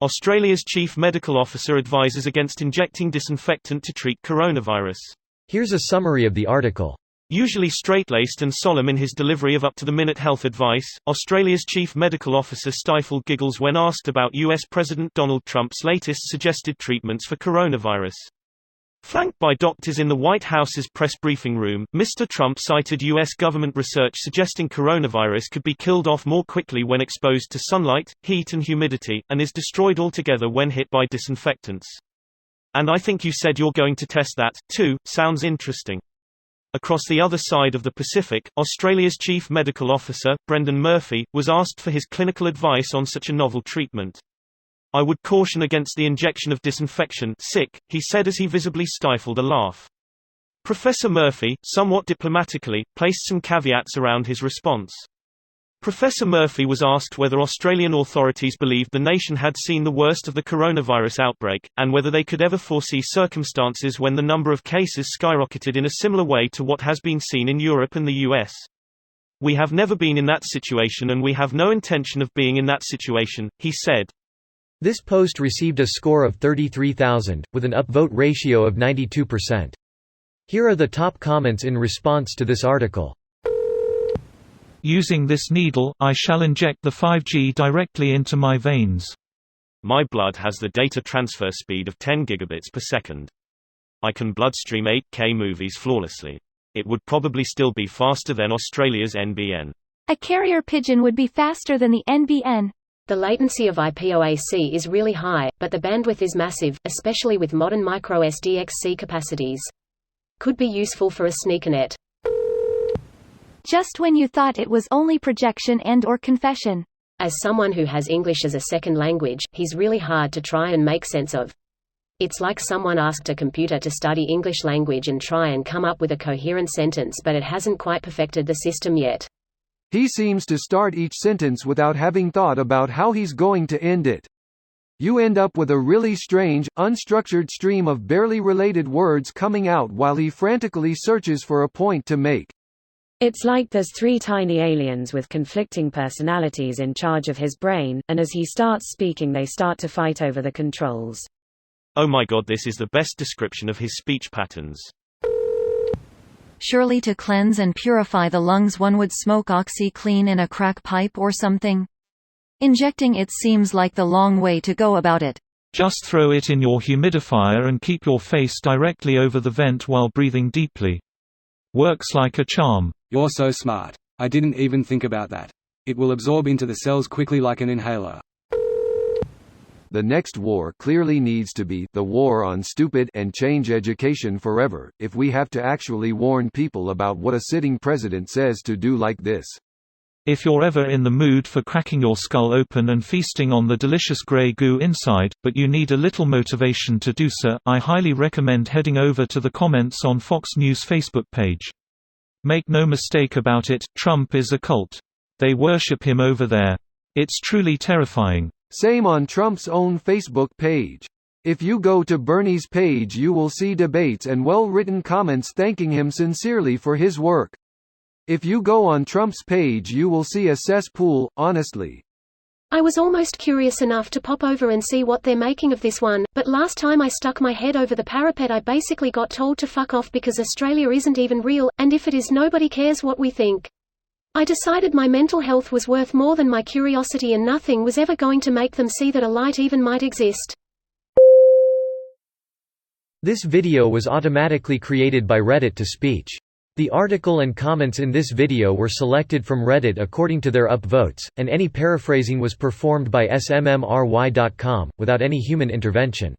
Australia's chief medical officer advises against injecting disinfectant to treat coronavirus. Here's a summary of the article. Usually straight-laced and solemn in his delivery of up-to-the-minute health advice, Australia's chief medical officer stifled giggles when asked about US President Donald Trump's latest suggested treatments for coronavirus. Flanked by doctors in the White House's press briefing room, Mr. Trump cited U.S. government research suggesting coronavirus could be killed off more quickly when exposed to sunlight, heat and humidity, and is destroyed altogether when hit by disinfectants. And I think you said you're going to test that, too. Sounds interesting. Across the other side of the Pacific, Australia's chief medical officer, Brendan Murphy, was asked for his clinical advice on such a novel treatment. "I would caution against the injection of disinfection," he said as he visibly stifled a laugh. Professor Murphy, somewhat diplomatically, placed some caveats around his response. Professor Murphy was asked whether Australian authorities believed the nation had seen the worst of the coronavirus outbreak, and whether they could ever foresee circumstances when the number of cases skyrocketed in a similar way to what has been seen in Europe and the US. "We have never been in that situation and we have no intention of being in that situation," he said. This post received a score of 33,000, with an upvote ratio of 92%. Here are the top comments in response to this article. Using this needle, I shall inject the 5G directly into my veins. My blood has the data transfer speed of 10 gigabits per second. I can bloodstream 8K movies flawlessly. It would probably still be faster than Australia's NBN. A carrier pigeon would be faster than the NBN. The latency of IPOAC is really high, but the bandwidth is massive, especially with modern micro-SDXC capacities. Could be useful for a sneakernet. Just when you thought it was only projection and/or confession. As someone who has English as a second language, he's really hard to try and make sense of. It's like someone asked a computer to study English language and try and come up with a coherent sentence, but it hasn't quite perfected the system yet. He seems to start each sentence without having thought about how he's going to end it. You end up with a really strange, unstructured stream of barely related words coming out while he frantically searches for a point to make. It's like there's three tiny aliens with conflicting personalities in charge of his brain, and as he starts speaking they start to fight over the controls. Oh my god, this is the best description of his speech patterns. Surely to cleanse and purify the lungs one would smoke OxyClean in a crack pipe or something? Injecting it seems like the long way to go about it. Just throw it in your humidifier and keep your face directly over the vent while breathing deeply. Works like a charm. You're so smart. I didn't even think about that. It will absorb into the cells quickly like an inhaler. The next war clearly needs to be the war on stupid and change education forever, if we have to actually warn people about what a sitting president says to do like this. If you're ever in the mood for cracking your skull open and feasting on the delicious grey goo inside, but you need a little motivation to do so, I highly recommend heading over to the comments on Fox News' Facebook page. Make no mistake about it, Trump is a cult. They worship him over there. It's truly terrifying. Same on Trump's own Facebook page. If you go to Bernie's page you will see debates and well-written comments thanking him sincerely for his work. If you go on Trump's page you will see a cesspool, honestly. I was almost curious enough to pop over and see what they're making of this one, but last time I stuck my head over the parapet I basically got told to fuck off because Australia isn't even real, and if it is nobody cares what we think. I decided my mental health was worth more than my curiosity and nothing was ever going to make them see that a light even might exist. This video was automatically created by Reddit to speech. The article and comments in this video were selected from Reddit according to their upvotes, and any paraphrasing was performed by smmry.com, without any human intervention.